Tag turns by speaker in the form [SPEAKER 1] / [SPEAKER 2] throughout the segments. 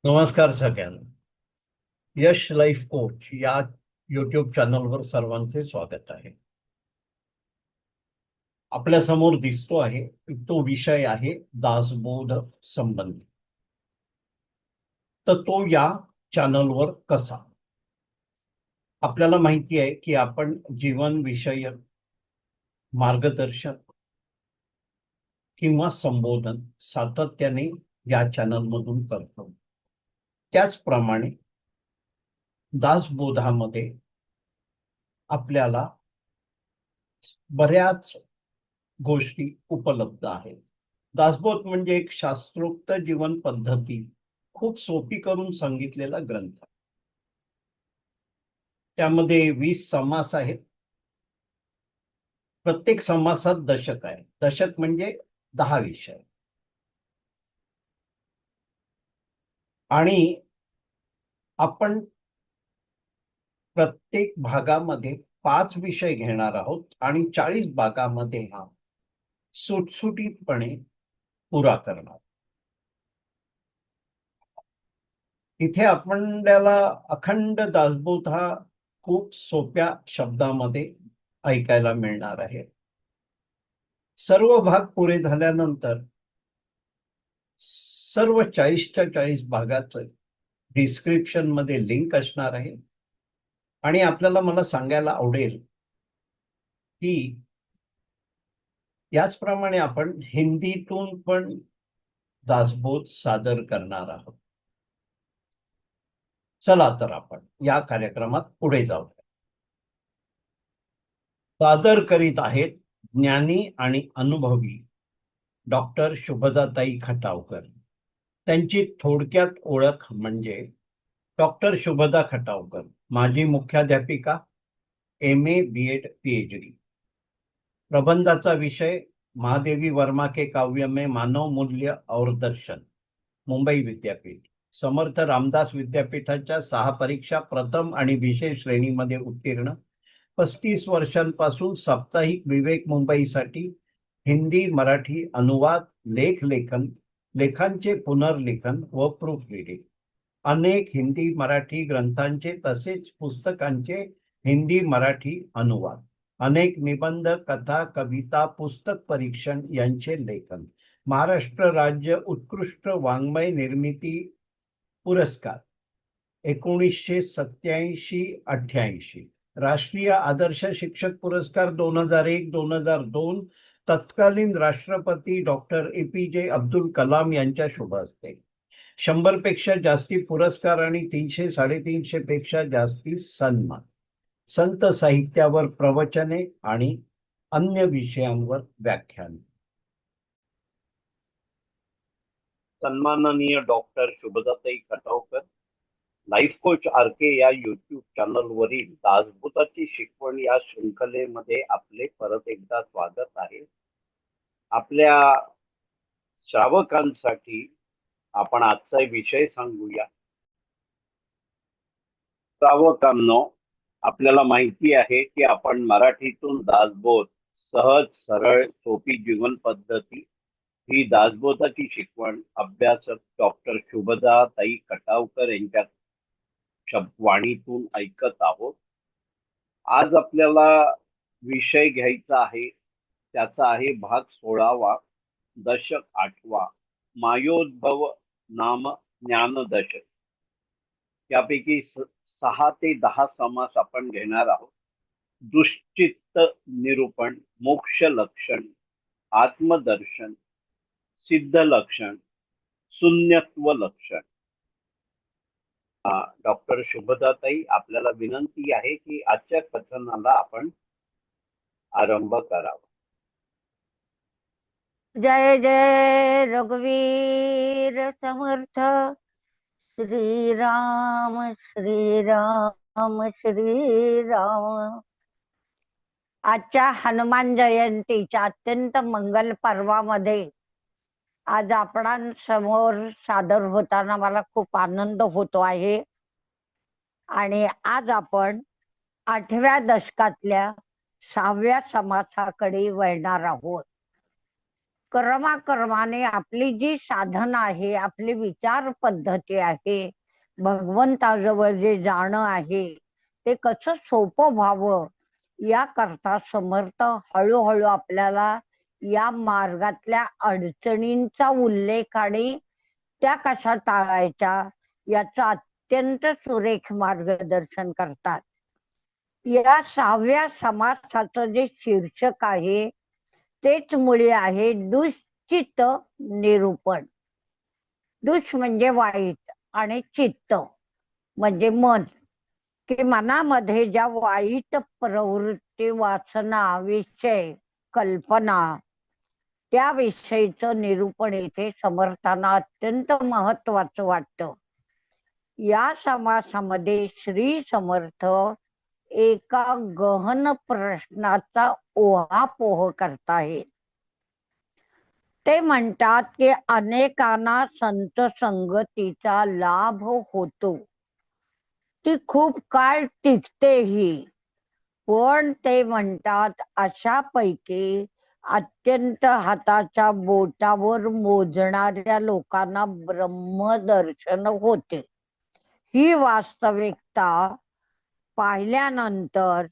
[SPEAKER 1] नमस्कार सगळ्यांना. यश life coach या युट्यूब चॅनलवर सर्वांचे स्वागत आहे. आपल्या समोर दिसतो आहे तो विषय आहे दासबोध संबंधी. तर तो या चॅनलवर कसा? आपल्याला माहिती आहे की आपण जीवन विषयक मार्गदर्शन किंवा संबोधन सातत्याने या चॅनलमधून करतो. त्याचप्रमाणे दासबोधामध्ये आपल्याला बऱ्याच गोष्टी उपलब्ध आहेत. दासबोध म्हणजे एक शास्त्रोक्त जीवन पद्धती खूप सोपी करून सांगितलेला ग्रंथ. त्यामध्ये 20 समास आहेत. प्रत्येक समासात दशक आहे. दशक म्हणजे 10 विषय. आणि आपण प्रत्येक भागामध्ये 5 विषय घेणार आहोत आणि 40 भागामध्ये हा सुटसुटीतपणे पुरा करणार. इथे आपल्याला अखंड दासबोध हा खूप सोप्या शब्दामध्ये ऐकायला मिळणार आहे. सर्व भाग पुरे झाल्यानंतर सर्व 40च्या 40 भागाचं डिस्क्रिप्शन मध्ये लिंक असणार आहे. आणि आपल्याला मला सांगायला आवडेल की याचप्रमाणे आपण हिंदीतून पण दासबोध सादर करणार आहोत. चला तर आपण या कार्यक्रमात पुढे जाऊ. सादर करीत आहेत ज्ञानी आणि अनुभवी डॉक्टर शुभदाताई खटावकर. त्यांची थोडक्यात ओळख म्हणजे डॉक्टर शुभदा खटावकर, माजी मुख्याध्यापिका, MA BEd PhD. प्रबंधाचा विषय महादेवी वर्मा के काव्य में मानव मूल्य और दर्शन, मुंबई विद्यापीठ. समर्थ रामदास विद्यापीठाच्या 6 परीक्षा प्रथम आणि विशेष श्रेणीमध्ये उत्तीर्ण. 35 वर्षांपासून साप्ताहिक विवेक मुंबईसाठी हिंदी मराठी अनुवाद, लेखन, लेखांचे पुनर्लेखन व प्रूफ रिडिंग. अनेक हिंदी मराठी ग्रंथांचे तसेच पुस्तकांचे हिंदी मराठी अनुवाद. अनेक निबंध, कथा, कविता, पुस्तक परीक्षण यांचे लेखन. महाराष्ट्र राज्य उत्कृष्ट वाङ्मय निर्मिती पुरस्कार 1987-88. राष्ट्रीय आदर्श शिक्षक पुरस्कार 2001-2002 तत्कालीन राष्ट्रपती डॉक्टर APJ अब्दुल कलाम यांच्या शुभ हस्ते. 100 पेक्षा जास्ती पुरस्कार आणि 300-350 पेक्षा जास्ती सन्मान. संत साहित्यावर प्रवचने आणि अन्य विषयांवर व्याख्यान. सन्माननीय doctor Shubhadatai Khatavkar, life coach RK या युट्यूब चॅनलवरील दासबोधाची शिकवण या शृंखलेमध्ये आपले परत एकदा स्वागत आहे. आपल्या श्रावकांसाठी आपण आजचा विषय सांगूया. श्रावकांनो, आपल्याला माहिती आहे की आपण मराठीतून दासबोध, सहज सरळ सोपी जीवन पद्धती ही दासबोधाची शिकवण अभ्यासक डॉक्टर शुभदाताई खटावकर यांच्या वाणीतून ऐकत आहोत. आज आपल्याला विषय घ्यायचा आहे, त्याचा आहे भाग 16वा, दशक 8वा, मायोद्भव नाम ज्ञानदशक. यापैकी 6 ते 10 समास आपण घेणार आहोत. दुश्चित्त निरूपण, मोक्ष लक्षण, आत्मदर्शन, सिद्ध लक्षण, शून्यत्व लक्षण. डॉक्टर शुभदाताई, आपल्याला विनंती आहे की आजच्या कथनाला आपण आरंभ करावा.
[SPEAKER 2] जय जय रघुवीर समर्थ. श्रीराम श्रीराम श्रीराम. आजच्या हनुमान जयंतीच्या अत्यंत मंगल पर्वामध्ये आज आपणांसमोर सादर होताना मला खूप आनंद होतो आहे. आणि आज आपण 8व्या दशकातल्या 6व्या समासाकडे वळणार आहोत. कर्माने आपली जी साधना आहे, आपली विचार पद्धती आहे, भगवंताजवळ जे जाणं आहे ते कसं सोपं व्हावं याकरता समर्थ हळूहळू आपल्याला या मार्गातल्या अडचणींचा उल्लेख आणि त्या कशा टाळायच्या याचं अत्यंत सुरेख मार्गदर्शन करतात. या 6व्या समासाचं जे शीर्षक आहे तेच मुळे आहे दुश्चित्त निरूपण. दुष म्हणजे वाईट आणि चित्त म्हणजे मन, की मनामध्ये ज्या वाईट प्रवृत्ती, वासना, विषय, कल्पना त्याविषयीचं निरूपण इथे समर्थांना अत्यंत महत्वाचं वाटतं. या समासामध्ये श्री समर्थ एका गहन प्रश्नाचा ओहापोह करतायत. ते म्हणतात की अनेकांना संत संगतीचा लाभ होतो, ती खूप काळ टिकतेही, पण ते म्हणतात अशापैकी अत्यंत हाताच्या बोटावर मोजणाऱ्या लोकांना ब्रह्मदर्शन होते. ही वास्तविकता पाहिल्यानंतर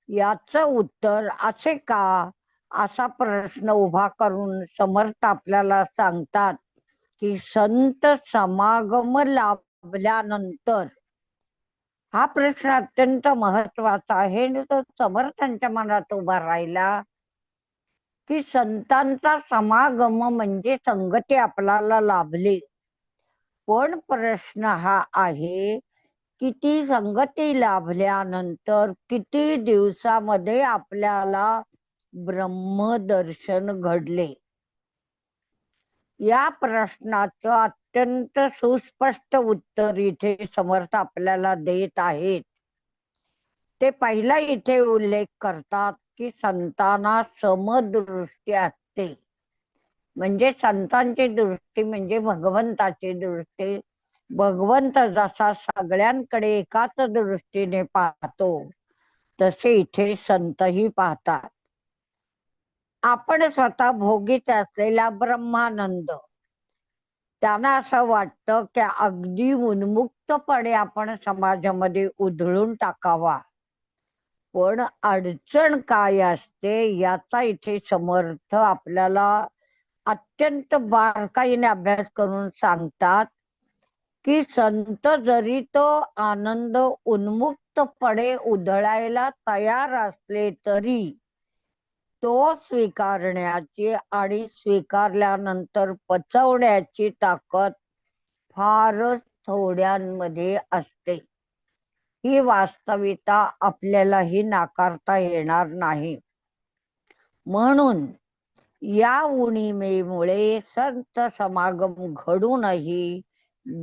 [SPEAKER 2] याचं उत्तर असे का, असा प्रश्न उभा करून समर्थ आपल्याला सांगतात की संत समागम लाभल्यानंतर, हा प्रश्न अत्यंत महत्वाचा आहे आणि तो समर्थांच्या मनात उभा राहिला की संतांचा समागम म्हणजे संगती आपल्याला लाभली, पण प्रश्न हा आहे की ती संगती लाभल्यानंतर किती दिवसामध्ये आपल्याला ब्रह्मदर्शन घडले. या प्रश्नाचं अत्यंत सुस्पष्ट उत्तर इथे समर्थ आपल्याला देत आहेत. ते पहिला इथे उल्लेख करतात की संतांना समदृष्टी असते, म्हणजे संतांची दृष्टी म्हणजे भगवंताची दृष्टी. भगवंत जसा सगळ्यांकडे एकाच दृष्टीने पाहतो तसे इथे संतही पाहतात. आपण स्वतः भोगीत असलेला ब्रह्मानंद, त्यांना असं वाटतं की अगदी उन्मुक्तपणे आपण समाजामध्ये उधळून टाकावा, पण अडचण काय असते याचा इथे समर्थ आपल्याला अत्यंत बारकाईने अभ्यास करून सांगतात की संत जरी तो आनंद उन्मुक्तपणे उधळायला तयार असले तरी तो स्वीकारण्याची आणि स्वीकारल्यानंतर पचवण्याची ताकद फारच थोड्यांमध्ये असते. ही वास्तविकता आपल्यालाही नाकारता येणार नाही. म्हणून या उणिमेमुळे संत समागम घडूनही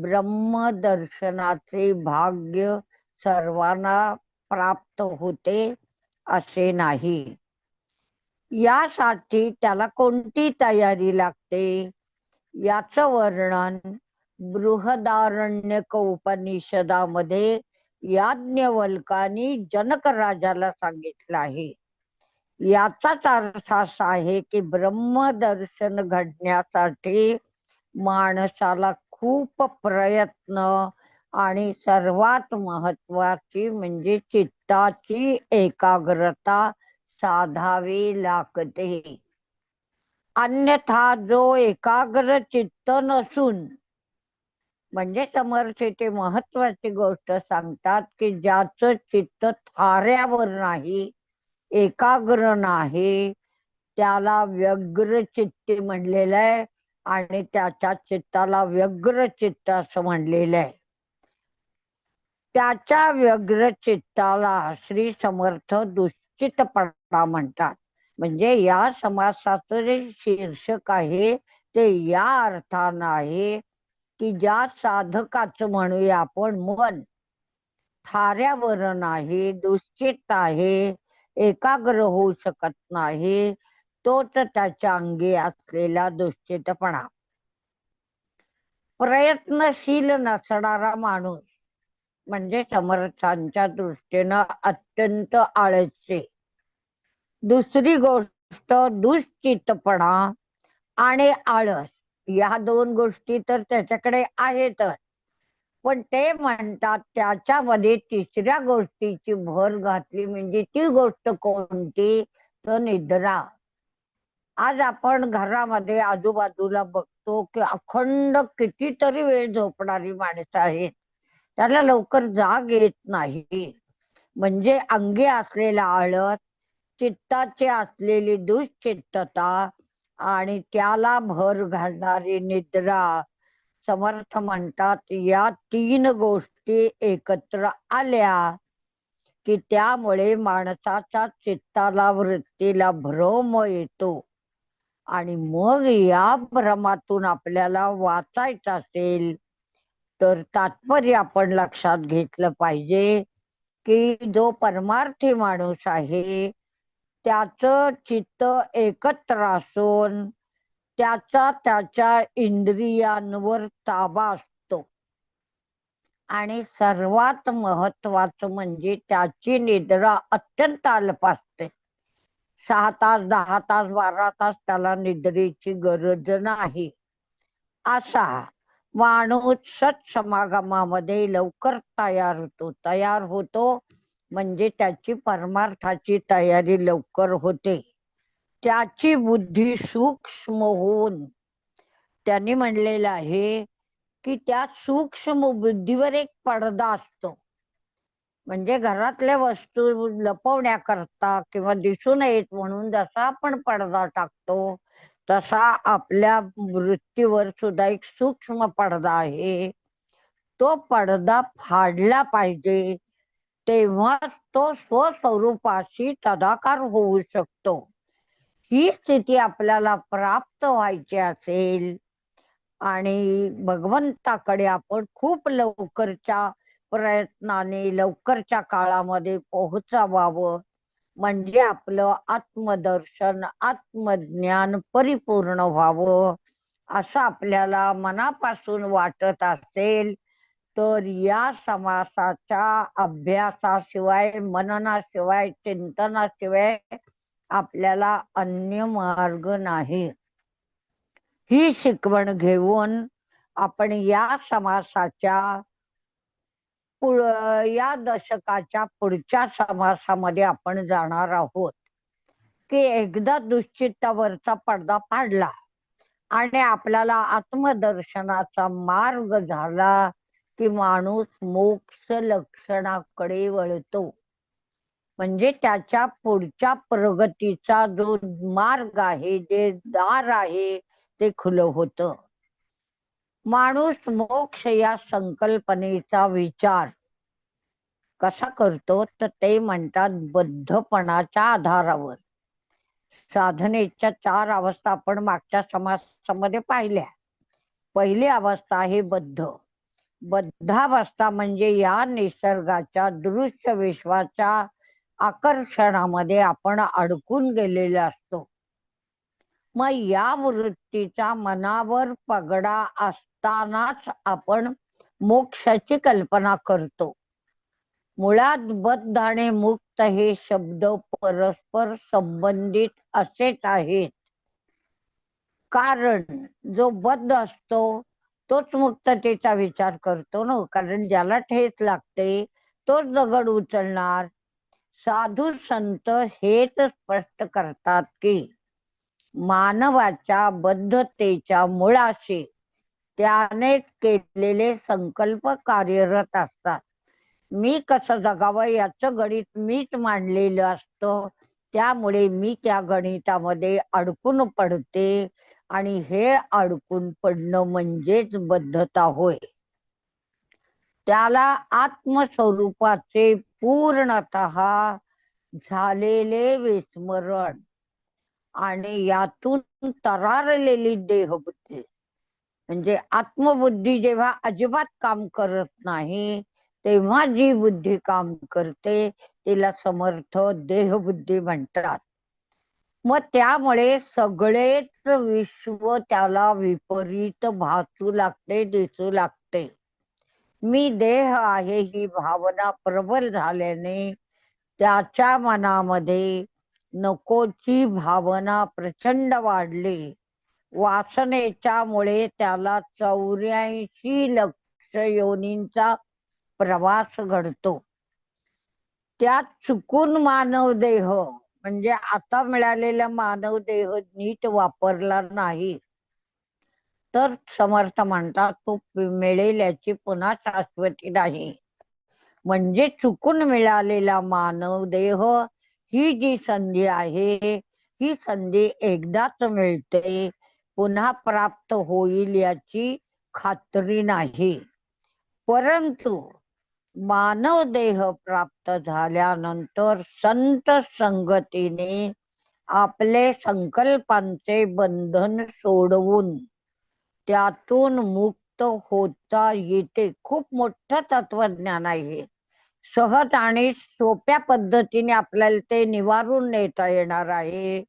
[SPEAKER 2] ब्रह्मदर्शनाचे भाग्य सर्वांना प्राप्त होते असे नाही. यासाठी त्याला कोणती तयारी लागते याचं वर्णन बृहदारण्यक उपनिषदामध्ये याज्ञवल्कानी जनक राजाला सांगितलं आहे. याचाच अर्थ असा आहे की ब्रह्मदर्शन घडण्यासाठी माणसाला खूप प्रयत्न आणि सर्वात महत्वाची म्हणजे चित्ताची एकाग्रता साधावी लागते. अन्यथा जो एकाग्र चित्त नसून, म्हणजे समर्थ ते महत्वाची गोष्ट सांगतात की ज्याचं चित्त थाऱ्यावर नाही, एकाग्र नाही, त्याला व्यग्र चित्ती म्हणलेलं आहे आणि त्याच्या चित्ताला व्यग्र चित्त असं म्हणलेलं आहे. त्याच्या व्यग्र चित्ताला श्री समर्थ दुश्चितपणा म्हणतात. म्हणजे या समासाचं जे शीर्षक आहे ते या अर्थानं आहे की ज्या साधकाचं म्हणूया आपण मन थाऱ्यावर नाही, दुश्चित आहे, एकाग्र होऊ शकत नाही, तोच त्याच्या अंगी असलेला दुश्चितपणा. प्रयत्नशील नसणारा माणूस म्हणजे समर्थांच्या दृष्टीनं अत्यंत आळशी. दुसरी गोष्ट दुश्चितपणा आणि आळस, या दोन गोष्टी तर त्याच्याकडे आहेतच. पण ते म्हणतात त्याच्यामध्ये तिसऱ्या गोष्टीची भर घातली म्हणजे ती गोष्ट कोणती, तर निद्रा. आज आपण घरामध्ये आजूबाजूला बघतो की अखंड कितीतरी वेळ झोपणारी माणसं आहेत, त्याला लवकर जाग येत नाही. म्हणजे अंगी असलेला आळस, चित्ताची असलेली दुश्चित्तता आणि त्याला भर घालणारी निद्रा. समर्थ म्हणतात या तीन गोष्टी एकत्र आल्या की त्यामुळे माणसाच्या चित्ताला वृत्तीला भ्रम येतो. आणि मग या भ्रमातून आपल्याला वाचायचं असेल तर तात्पर्य आपण लक्षात घेतलं पाहिजे की जो परमार्थी माणूस आहे त्याचं चित्त एकत्र असून त्याचा त्याच्या इंद्रियांवर ताबा असतो. आणि सर्वात महत्वाचं म्हणजे त्याची निद्रा अत्यंत अल्प असते. 6 तास, 10 तास, 12 तास त्याला निद्रेची गरज नाही. असा माणूस सत्समागमामध्ये लवकर तयार होतो म्हणजे त्याची परमार्थाची तयारी लवकर होते. त्याची बुद्धी सूक्ष्म होऊन त्यांनी म्हणलेलं आहे की त्या सूक्ष्म बुद्धीवर एक पडदा असतो. म्हणजे घरातल्या वस्तू लपवण्याकरता किंवा दिसू नयेत म्हणून जसा आपण पडदा टाकतो तसा आपल्या वृत्तीवर सुद्धा एक सूक्ष्म पडदा आहे. तो पडदा फाडला पाहिजे, तेव्हा तो स्वस्वरूपाशी तदाकार होऊ शकतो. ही स्थिती आपल्याला प्राप्त व्हायची असेल आणि भगवंताकडे आपण खूप लवकरच्या प्रयत्नाने लवकरच्या काळामध्ये पोहोचावं, म्हणजे आपलं आत्मदर्शन, आत्मज्ञान परिपूर्ण व्हावं असं आपल्याला मनापासून वाटत असेल तर या समासाच्या अभ्यासाशिवाय, मननाशिवाय, चिंतनाशिवाय आपल्याला अन्य मार्ग नाही. ही शिकवण घेऊन आपण या समासाच्या या दशकाच्या पुढच्या समासामध्ये आपण जाणार आहोत की एकदा दुश्चित्तावरचा पडदा पाडला आणि आपल्याला आत्मदर्शनाचा मार्ग झाला की माणूस मोक्ष लक्षणाकडे वळतो. म्हणजे त्याच्या पुढच्या प्रगतीचा जो मार्ग आहे, जे दार आहे, ते खुलं होतं. माणूस मोक्ष या संकल्पनेचा विचार कसा करतो तर ते म्हणतात बद्धपणाच्या आधारावर. साधनेच्या 4 अवस्था आपण मागच्या समासामध्ये पाहिल्या. पहिली अवस्था आहे बद्धावस्था म्हणजे या निसर्गाच्या दृश्य विश्वाच्या आकर्षणामध्ये आपण अडकून गेलेले असतो. मग या वृत्तीचा मनावर पगडा असतानाच आपण मोक्षाची कल्पना करतो. मुळात बद्ध आणि मुक्त हे शब्द परस्पर संबंधित असेच आहेत. कारण जो बद्ध असतो तोच मुक्ततेचा विचार करतो ना, कारण ज्याला ठेच लागते तोच दगड उचलणार. साधू संत हेच स्पष्ट करतात की मानवाच्या बद्धतेच्या मुळाशी त्यानेच केलेले संकल्प कार्यरत असतात. मी कसं जगावं याचं गणित मीच मांडलेलं असतं, त्यामुळे मी त्या गणितामध्ये अडकून पडते आणि हे अडकून पडणं म्हणजेच बद्धता होय. त्याला आत्मस्वरूपाचे पूर्णतः झालेले विस्मरण आणि यातून तरारलेली देहबुद्धी, म्हणजे आत्मबुद्धी जेव्हा अजिबात काम करत नाही तेव्हा जी बुद्धी काम करते तिला समर्थ देहबुद्धी म्हणतात. मग त्यामुळे सगळेच विश्व त्याला विपरीत भासू लागते, दिसू लागते. मी देह आहे ही भावना प्रबल झाल्याने त्याच्या मनामध्ये नकोची भावना प्रचंड वाढली. वासनेच्या मुळे त्याला 84 लक्ष योनींचा प्रवास घडतो. त्यात चुकून मानव देह म्हणजे आता मिळालेला मानव देह नीट वापरला नाही तर समर्थ म्हणतात तो मिळेल याची पुन्हा शाश्वती नाही. म्हणजे चुकून मिळालेला मानव देह ही जी संधी आहे ही संधी एकदाच मिळते, पुन्हा प्राप्त होईल याची खात्री नाही. परंतु मानव देह प्राप्त झाल्यानंतर संत संगतीने आपले संकल्पांचे बंधन सोडवून त्यातून मुक्त होता येते. खूप मोठं तत्वज्ञान आहे. सहज आणि सोप्या पद्धतीने आपल्याला ते निवारून नेता येणार आहे.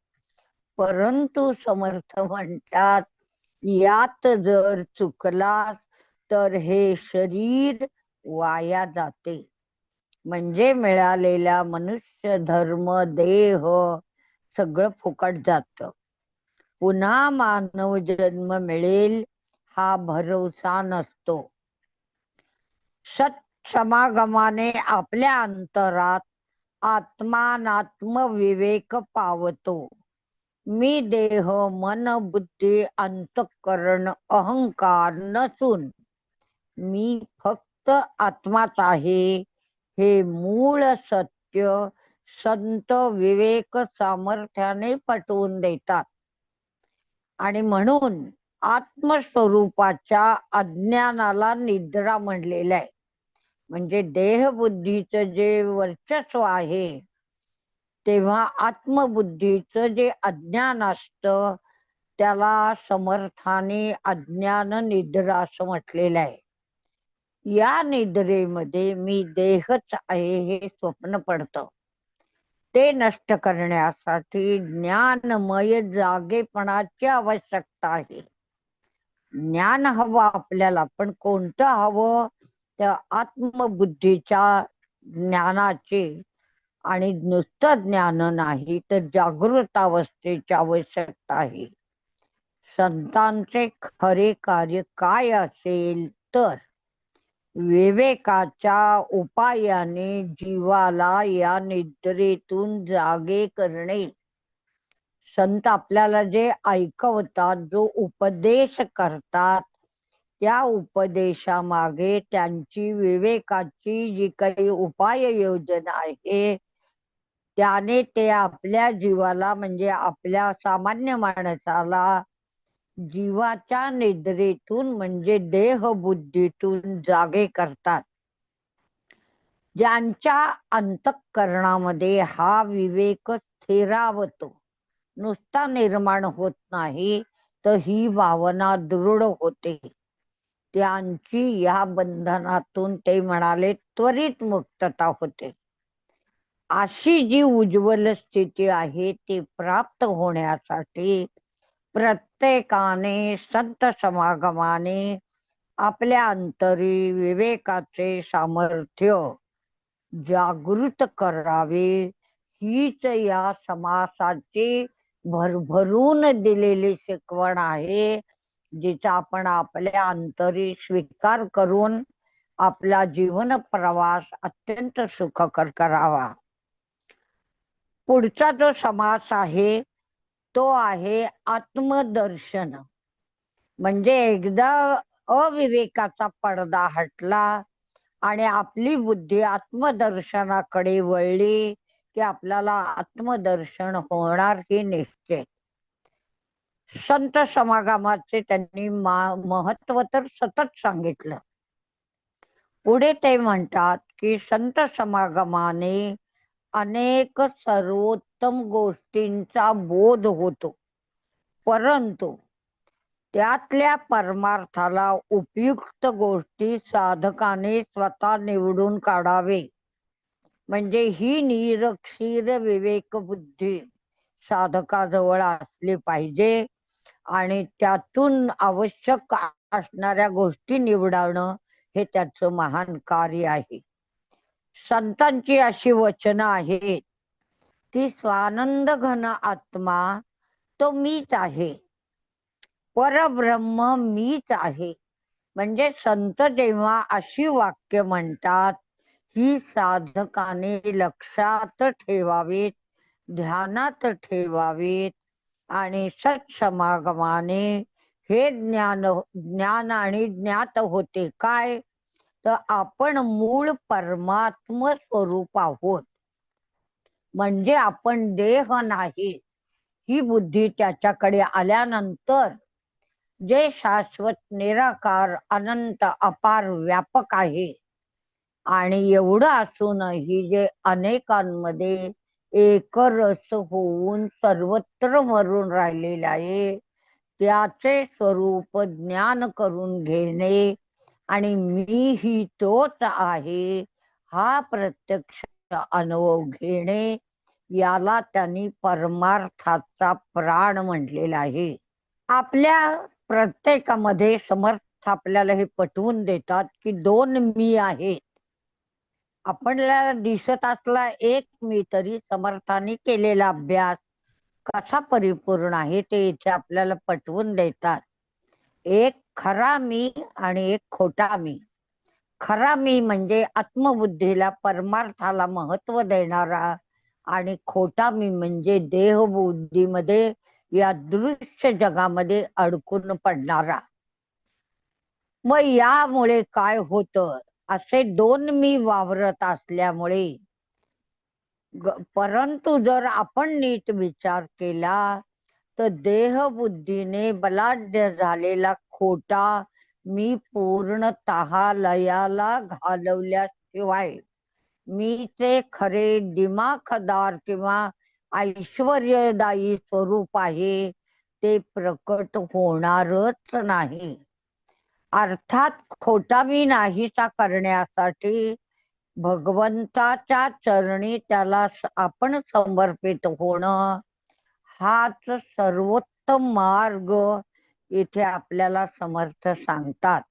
[SPEAKER 2] परंतु समर्थ म्हणतात यात जर चुकलास तर हे शरीर वाया जाते. म्हणजे मिळालेला मनुष्य धर्म देह सगळं फुकट जात. पुन्हा मानव जन्म मिळेल हा भरोसा नसतो. सत्समागमाने आपल्या अंतरात आत्मानात्म विवेक पावतो. मी देह मन बुद्धी अंतःकरण अहंकार नसून मी फक्त आत्माच आहे हे मूळ सत्य संत विवेक सामर्थ्याने पटवून देतात. आणि म्हणून आत्मस्वरूपाच्या अज्ञानाला निद्रा म्हणलेलं आहे. म्हणजे देहबुद्धीचं जे वर्चस्व आहे तेव्हा आत्मबुद्धीचं जे अज्ञान असतं त्याला समर्थाने अज्ञान निद्रा असं म्हटलेलं आहे. या निद्रेमध्ये मी देहच आहे हे स्वप्न पडतं. ते नष्ट करण्यासाठी ज्ञानमय जागेपणाची आवश्यकता आहे. ज्ञान हवं आपल्याला, पण कोणतं हवं? त्या आत्मबुद्धीच्या ज्ञानाचे. आणि नुसतं ज्ञान नाही तर जागृत अवस्थेची आवश्यकता आहे. संतांचे खरे कार्य काय असेल तर विवेकाच्या उपायाने जीवाला या निद्रेतून जागे करणे. संत आपल्याला जे ऐकवतात, जो उपदेश करतात, त्या उपदेशामागे त्यांची विवेकाची जी काही उपाय योजना आहे त्याने ते आपल्या जीवाला म्हणजे आपल्या सामान्य माणसाला जीवाच्या निद्रेतून म्हणजे देहबुद्धीतून जागे करतात. ज्यांच्या अंतःकरणामध्ये हा विवेक स्थिरावतो, नुसता निर्माण होत नाही तर ही भावना दृढ होते, त्यांची या बंधनातून ते म्हणाले त्वरित मुक्तता होते. अशी जी उज्ज्वल स्थिती आहे ती प्राप्त होण्यासाठी प्रत्येकाने संत समागमाने आपल्या अंतरी विवेकाचे सामर्थ्य जागृत करावे. हीच या समासाची भरभरून दिलेली शिकवण आहे, जिचा आपण आपल्या अंतरी स्वीकार करून आपला जीवन प्रवास अत्यंत सुखकर करावा. पुढचा जो समास आहे तो आहे आत्मदर्शन. म्हणजे एकदा अविवेकाचा पडदा हटला आणि आपली बुद्धी आत्मदर्शनाकडे वळली की आपल्याला आत्मदर्शन होणार हे निश्चित. संत समागमाचे त्यांनी महत्व तर सतत सांगितलं. पुढे ते म्हणतात की संत समागमाने अनेक सर्वोत्तम गोष्टींचा बोध होतो, परंतु त्यातल्या परमार्थाला उपयुक्त गोष्टी साधकाने स्वतः निवडून काढावे. म्हणजे ही निरक्षीर विवेक बुद्धी साधकाजवळ असली पाहिजे आणि त्यातून आवश्यक असणाऱ्या गोष्टी निवडणं हे त्याचं महान कार्य आहे. संतांची अशी वचनं आहेत की स्वानंद घन आत्मा तो मीच आहे. परब्रह्म मीच आहे. म्हणजे संत जेव्हा अशी वाक्य म्हणतात, ही साधकाने लक्षात ठेवावीत, ध्यानात ठेवावीत आणि सत्समागमाने हे ज्ञान आणि ज्ञात होते काय, तर आपण मूळ परमात्म स्वरूप आहोत. म्हणजे आपण देह नाही, ही बुद्धी त्याच्याकडे आल्यानंतर जे शाश्वत निराकार अनंत अपार व्यापक आहे आणि एवढं असूनही जे अनेकांमध्ये एकरस होऊन सर्वत्र भरून राहिलेले आहे, त्याचे स्वरूप ज्ञान करून घेणे आणि मी ही तोच आहे हा प्रत्यक्ष अनुभव घेणे, याला त्यांनी परमार्थाचा प्राण म्हटलेला आहे. आपल्या प्रत्येकामध्ये समर्थ आपल्याला हे पटवून देतात की दोन मी आहेत. आपल्याला दिसत असला एक मी तरी समर्थाने केलेला अभ्यास कसा परिपूर्ण आहे ते इथे आपल्याला पटवून देतात. एक खरा मी आणि एक खोटा मी. खरा मी म्हणजे आत्मबुद्धीला परमार्थाला महत्व देणारा आणि खोटा मी म्हणजे देहबुद्धीमध्ये या दृश्य जगामध्ये अडकून पडणारा. मग यामुळे काय होतं, असे दोन मी वावरत असल्यामुळे परंतु जर आपण नीट विचार केला तर देहबुद्धीने बलाढ्य झालेला खोटा मी पूर्णतः लयाला घालवल्याशिवाय मी ते खरे दिमाखदार किंवा ऐश्वर्यदायी स्वरूप आहे ते प्रकट होणारच नाही. अर्थात खोटा मी नाहीसा करण्यासाठी भगवंताच्या चरणी त्याला आपण समर्पित होणं हाच सर्वोत्तम मार्ग इथे आपल्याला समर्थ सांगतात.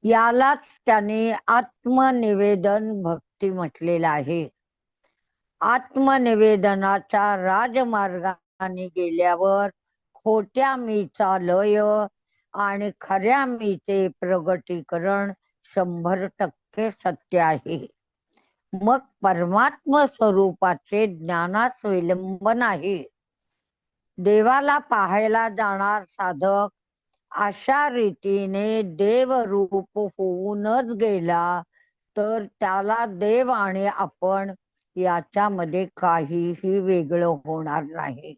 [SPEAKER 2] यालाच त्याने आत्मनिवेदन भक्ती म्हटलेलं आहे. आत्मनिवेदनाच्या राजमार्गाने गेल्यावर खोट्या मीचा लय आणि खऱ्या मीचे प्रगटीकरण 100% सत्य आहे. मग परमात्म स्वरूपाचे ज्ञानास विलंबन आहे. देवाला पाहायला जाणार साधक अशा रीतीने देवरूप होऊनच गेला तर त्याला देव आणि आपण याच्यामध्ये काहीही वेगळं होणार नाही.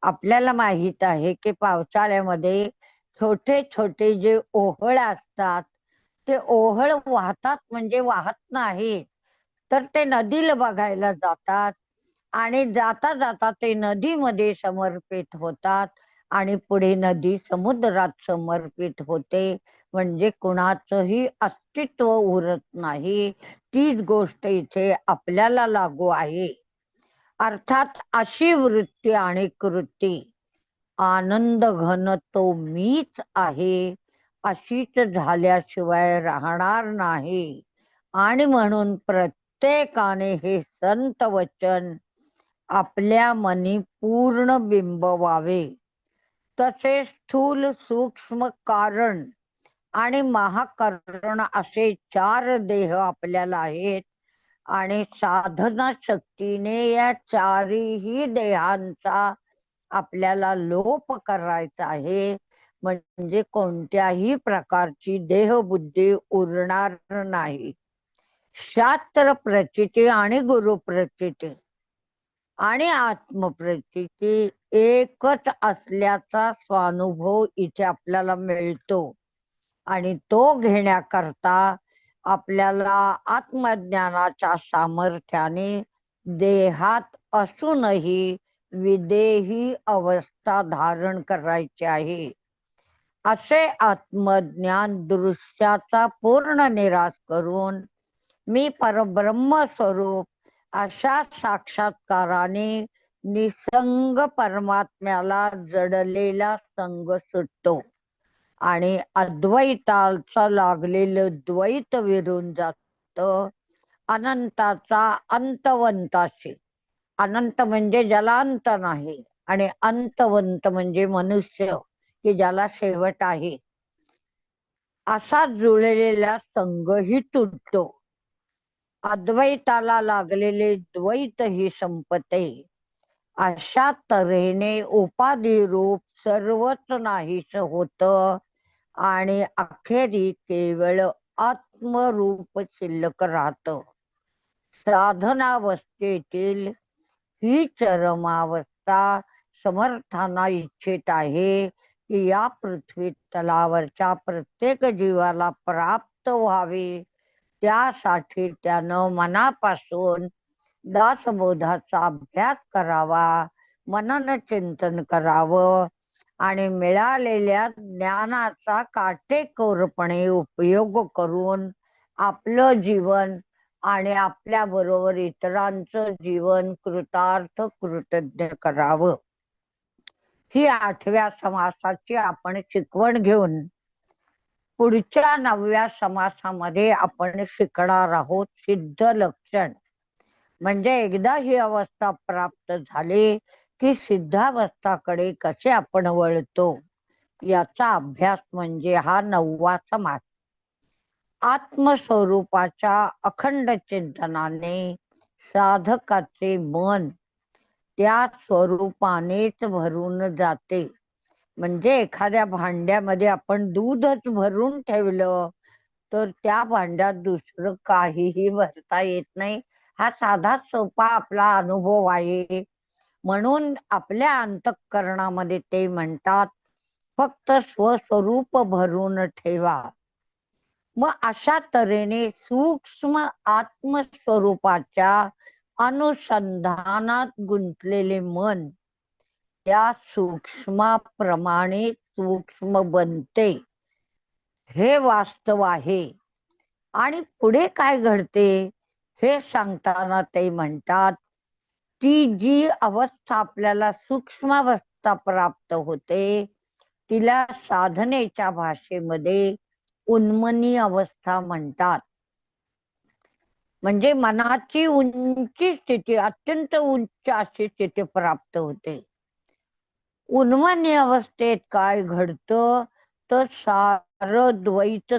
[SPEAKER 2] आपल्याला माहित आहे की पावसाळ्यामध्ये छोटे छोटे जे ओहळ असतात ते ओहळ वाहतात म्हणजे वाहत नाहीत, तर ते नदीला बघायला जातात आणि जाता जाता ते नदीमध्ये समर्पित होतात आणि पुढे नदी समुद्रात समर्पित होते. म्हणजे कुणाचंही अस्तित्व उरत नाही. तीच गोष्ट इथे आपल्याला लागू आहे. अर्थात अशी वृत्ती आणि कृती आनंद घन तो मीच आहे अशीच झाल्याशिवाय राहणार नाही. आणि म्हणून प्रत्येकाने हे संत वचन आपल्या मनी पूर्ण बिंबवावे. तसे स्थूल सूक्ष्म कारण आणि महाकरण असे 4 देह आपल्याला आहेत आणि साधना शक्तीने या 4ही देहांचा आपल्याला लोप करायचा आहे. म्हणजे कोणत्याही प्रकारची देहबुद्धी उरणार नाही. शास्त्र प्रचिती आणि गुरु प्रचिती आणि आत्मप्रचिती एकच असल्याचा स्वानुभव इथे आपल्याला मिळतो आणि तो घेण्याकरता आपल्याला आत्मज्ञानाच्या सामर्थ्याने देहात असूनही विदेही अवस्था धारण करायची आहे. असे आत्मज्ञान दृश्याचा पूर्ण निराश करून मी परब्रह्म स्वरूप अशा साक्षात्काराने निसंग परमात्म्याला जडलेला संग सुटतो आणि अद्वैताचा लागलेलं द्वैत विरून जात. अनंताचा अंतवंताशी, अनंत म्हणजे ज्याला अंत नाही आणि अंतवंत म्हणजे मनुष्य की ज्याला शेवट आहे. असा जुळलेला संघही तुटतो. अद्वैताला लागलेले द्वैत ही संपते. अशा तऱ्हेने उपाधी रूप सर्वच नाहीस होत आणि अखेरी केवळ आत्मरूप शिल्लक राहत. साधनावस्थेतील ही चरमावस्था समर्थांना इच्छित आहे की या पृथ्वी तलावरच्या प्रत्येक जीवाला प्राप्त व्हावे. त्यासाठी त्यानं मनापासून दासबोधाचा अभ्यास करावा, मनन चिंतन करावं आणि मिळालेल्या ज्ञानाचा काटेकोरपणे उपयोग करून आपलं जीवन आणि आपल्या बरोबर इतरांचं जीवन कृतार्थ कृतज्ञ करावं. ही 8व्या समासाची आपण शिकवण घेऊन पुढच्या 9व्या समासामध्ये आपण शिकणार आहोत सिद्ध लक्षण. म्हणजे एकदा ही अवस्था प्राप्त झाली की सिद्धावस्थाकडे कसे आपण वळतो याचा अभ्यास म्हणजे हा 9वा समास. आत्मस्वरूपाच्या अखंड चिंतनाने साधकाचे मन त्या स्वरूपानेच भरून जाते. म्हणजे एखाद्या भांड्यामध्ये आपण दूधच भरून ठेवलं तर त्या भांड्यात दुसरं काहीही भरता येत नाही. हा साधा सोपा आपला अनुभव आहे. म्हणून आपल्या अंतःकरणामध्ये ते म्हणतात फक्त स्वस्वरूप भरून ठेवा. मग अशा तऱ्हेने सूक्ष्म आत्मस्वरूपाच्या अनुसंधानात गुंतलेले मन त्या सूक्ष्माप्रमाणे सूक्ष्म बनते. हे वास्तव आहे. आणि पुढे काय घडते हे सांगताना ते म्हणतात ती जी अवस्था आपल्याला सूक्ष्मावस्था प्राप्त होते तिला साधनेच्या भाषेमध्ये उन्मनी अवस्था म्हणतात. म्हणजे मनाची उंची स्थिती, अत्यंत उच्च अशी स्थिती प्राप्त होते. उन्मनी अवस्थेत काय घडतं तर सारं द्वैत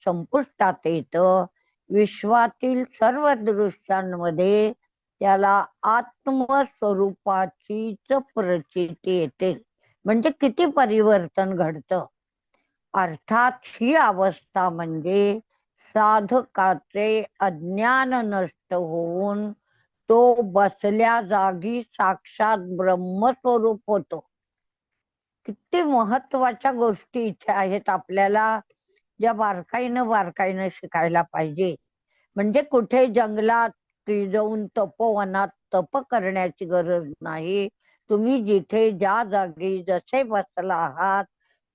[SPEAKER 2] संपुष्टात येतं. विश्वातील सर्व दृश्यांमध्ये त्याला आत्मस्वरूपाचीच प्रचिती येते. म्हणजे किती परिवर्तन घडतं. अर्थात ही अवस्था म्हणजे साधकाचे अज्ञान नष्ट होऊन तो बसल्या जागी साक्षात ब्रह्मस्वरूप होतो. किती महत्वाच्या गोष्टी इथे आहेत आपल्याला ज्या बारकाईनं शिकायला पाहिजे. म्हणजे कुठे जंगलात जाऊन तपोवनात तप करण्याची गरज नाही. तुम्ही जिथे ज्या जागी जसे बसला आहात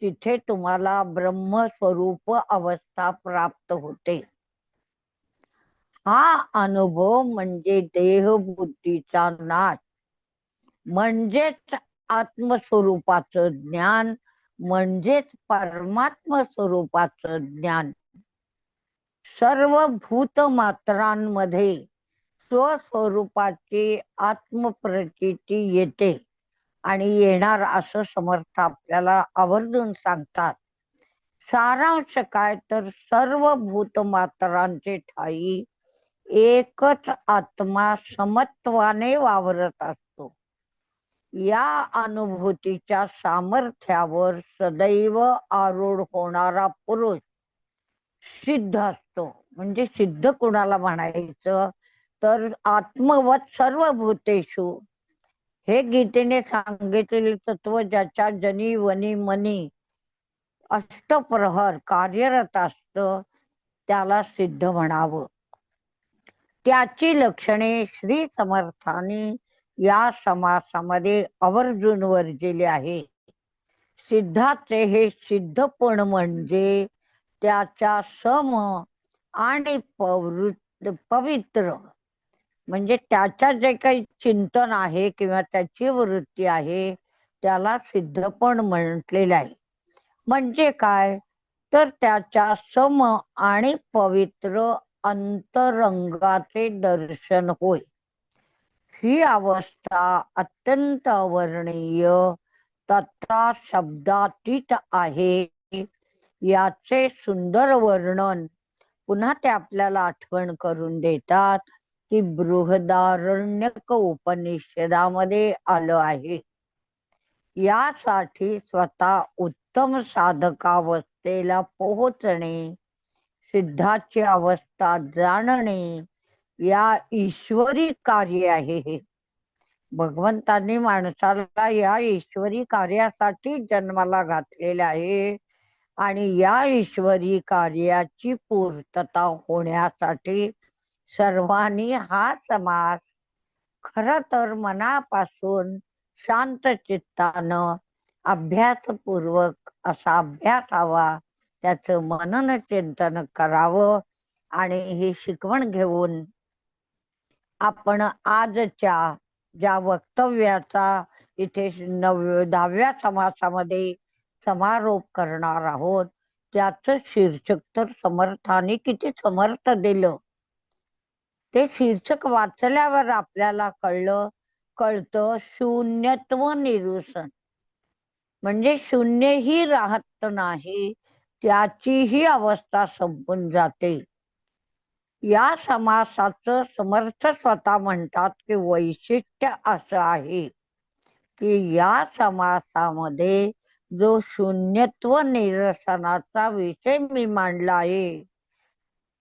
[SPEAKER 2] तिथे तुम्हाला ब्रह्मस्वरूप अवस्था प्राप्त होते. हा अनुभव म्हणजे देहबुद्धीचा नाश, म्हणजेच आत्मस्वरूपाचं ज्ञान, म्हणजेच परमात्म स्वरूपाचं ज्ञान. सर्व भूतमात्रांमध्ये स्वस्वरूपाची आत्मप्रचिती येते आणि येणार असं समर्थ आपल्याला आवर्जून सांगतात. सारांश काय तर सर्व भूतमात्रांचे ठाई एकच आत्मा समत्वाने वावरत असतो. या अनुभूतीच्या सामर्थ्यावर सदैव आरूढ होणारा पुरुष सिद्ध असतो. म्हणजे सिद्ध कुणाला म्हणायचं तर आत्मवत सर्व भूतेषु हे गीतेने सांगितलेले तत्व ज्याच्या जनी वनी मनी अष्टप्रहर कार्यरत असत त्याला सिद्ध म्हणावं. त्याची लक्षणे श्री समर्थांनी या समासामध्ये आवर्जून वर्जिले आहे. सिद्धाचे हे सिद्धपण म्हणजे त्याच्या सम आणि पवित्र म्हणजे त्याच्या जे काही चिंतन आहे किंवा त्याची वृत्ती आहे त्याला सिद्धपण म्हटलेलं आहे. म्हणजे काय तर त्याच्या सम आणि पवित्र अंतरंगाचे दर्शन होय. ही अवस्था अत्यंत अवर्णनीय सत्ता शब्दातीत आहे याचे सुंदर वर्णन पुन्हा ते आपल्याला आठवण करून देतात की बृहदारण्यक उपनिषदामध्ये आलं आहे. यासाठी स्वतः उत्तम साधकावस्थेला पोहोचणे, सिद्धाची अवस्था जाणणे या ईश्वरी कार्य आहे. हे भगवंतांनी माणसाला या ईश्वरी कार्यासाठी जन्माला घातलेला आहे आणि या ईश्वरी कार्याची पूर्तता होण्यासाठी सर्वांनी हा समास खर तर मनापासून शांत चित्तानं अभ्यासपूर्वक असा अभ्यासावा, त्याचं मनन चिंतन करावं आणि ही शिकवण घेऊन आपण आजच्या ज्या वक्तव्याचा इथे 10व्या समासामध्ये समारोप करणार आहोत त्याचं शीर्षक तर समर्थाने किती समर्थ दिलं. ते शीर्षक वाचल्यावर आपल्याला कळतं शून्यत्व निरूसन, म्हणजे शून्यही राहत नाही, त्याचीही अवस्था संपून जाते. या समासाचं समर्थ स्वतः म्हणतात की वैशिष्ट्य असं आहे की या समासामध्ये जो शून्यत्व निरसनाचा विषय मी मांडला आहे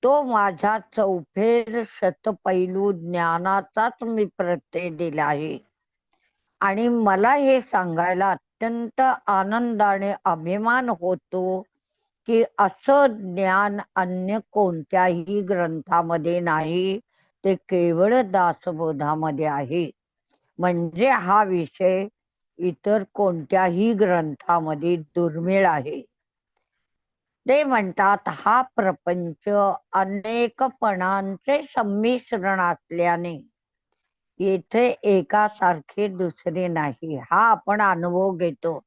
[SPEAKER 2] तो माझ्या चौफेर शतपैलू ज्ञानाचाच मी प्रत्यय दिला आहे आणि मला हे सांगायला अत्यंत आनंदाने अभिमान होतो की असं ज्ञान अन्य कोणत्याही ग्रंथामध्ये नाही, ते केवळ दासबोधामध्ये आहे. म्हणजे हा विषय इतर कोणत्याही ग्रंथामध्ये दुर्मिळ आहे. ते म्हणतात हा प्रपंच अनेकपणांचे संमिश्रण असल्याने येथे एकासारखे दुसरे नाही. हा आपण अनुभव घेतो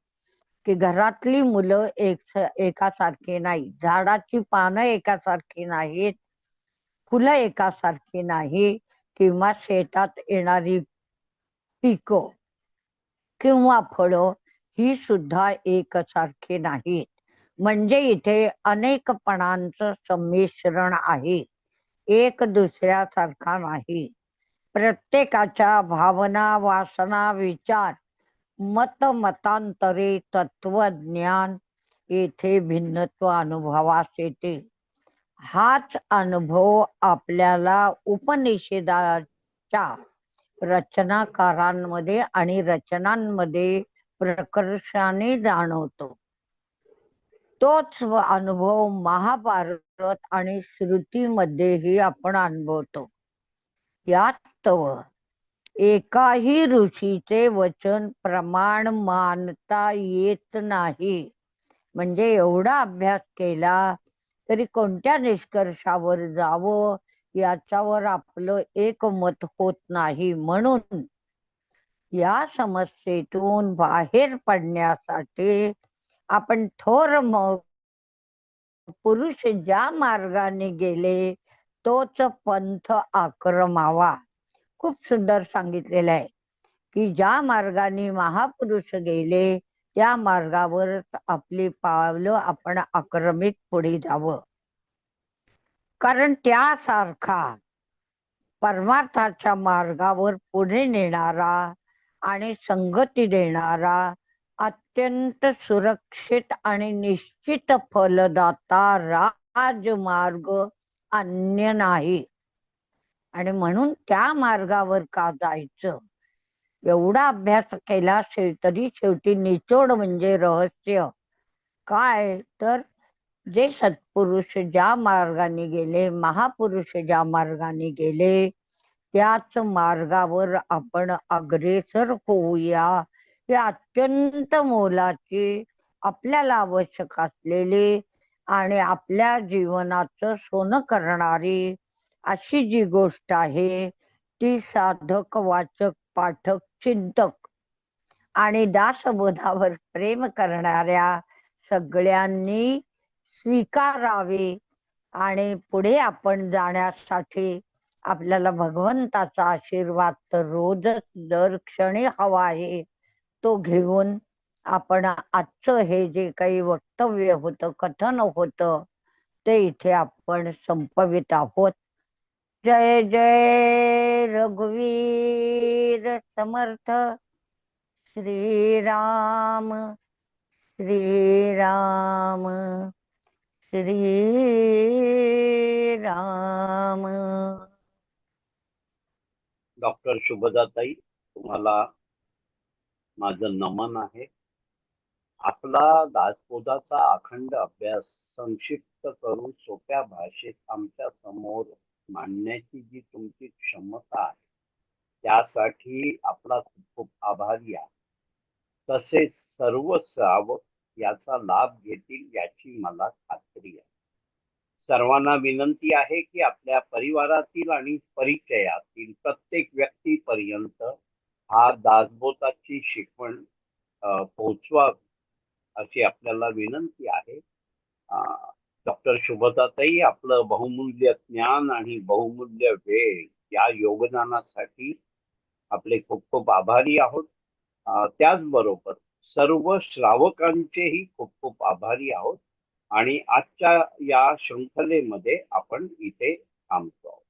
[SPEAKER 2] की घरातली मुलं एकासारखी नाही, झाडाची पानं एकासारखी नाहीत, फुलं एकासारखी नाही, किंवा शेतात येणारी पिकं किंवा फळं ही सुद्धा एकसारखी नाहीत. म्हणजे इथे अनेकपणांचं संमिश्रण आहे, एक दुसऱ्यासारखा नाही. प्रत्येकाच्या भावना, वासना, विचार, मतांतरे, तत्वज्ञान येथे भिन्नत्व अनुभवास येते. हाच अनुभव आपल्याला उपनिषदाच्या रचनाकारांमध्ये आणि रचनांमध्ये प्रकर्षाने जाणवतो. तोच अनुभव महाभारत आणि श्रुतीमध्येही आपण अनुभवतो. यात एकाही ऋषीचे वचन प्रमाण मानता येत नाही. म्हणजे एवढा अभ्यास केला तरी कोणत्या निष्कर्षावर जावं याच्यावर आपलं एकमत होत नाही. म्हणून या समस्येतून बाहेर पडण्यासाठी आपण थोर पुरुष ज्या मार्गाने गेले तोच पंथ आक्रमावा. खूप सुंदर सांगितलेलं आहे की ज्या मार्गाने महापुरुष गेले त्या मार्गावर आपली पावलं आपण आक्रमित पुढे जावं. कारण त्यासारखा परमार्थाच्या मार्गावर पुढे नेणारा आणि संगती देणारा अत्यंत सुरक्षित आणि निश्चित फलदाता राजमार्ग अन्य नाही. आणि म्हणून त्या मार्गावर का जायचं, एवढा अभ्यास केला तरी शेवटी निचोड म्हणजे रहस्य काय, तर जे सत्पुरुष ज्या मार्गाने गेले, महापुरुष ज्या मार्गाने गेले त्याच मार्गावर आपण अग्रेसर होऊया. हे अत्यंत मोलाची, आपल्याला आवश्यक असलेली आणि आपल्या जीवनाचं सोनं करणारी अशी जी गोष्ट आहे ती साधक, वाचक, पाठक, चिंतक आणि दासबोधावर प्रेम करणाऱ्या सगळ्यांनी स्वीकारावे. आणि पुढे आपण जाण्यासाठी आपल्याला भगवंताचा आशीर्वाद तर रोजच दर क्षणी हवा आहे. तो घेऊन आपण आजचं हे जे काही वक्तव्य होतं, कथन होतं, ते इथे आपण संपवित आहोत. जय जय रघुवीर समर्थ श्रीराम श्रीराम श्रीराम.
[SPEAKER 1] डॉक्टर शुभदाताई, तुम्हाला माझं नमन आहे. आपला दासबोधाचा अखंड अभ्यास संक्षिप्त करून सोप्या भाषेत आमच्या समोर मांडण्याची जी तुमची क्षमता आहे, त्यासाठी आपला खूप खूप आभारी आहे. तसेच सर्व श्रावक याचा लाभ घेतील याची मला खात्री आहे. सर्वांना विनंती आहे की आपल्या परिवारातील आणि परिचयातील प्रत्येक व्यक्तीपर्यंत हा दासबोधाची शिकवण पोहोचवा, अशी आपल्याला विनंती आहे. डॉक्टर शुभदाताई, आपलं बहुमूल्य ज्ञान आणि बहुमूल्य वेळ या योगदानासाठी आपले खूप खूप आभारी आहोत. त्याचबरोबर सर्व श्रावकांचेही खूप खूप आभारी आहोत आणि आजच्या या शृंखलेमध्ये आपण इथे थांबतो.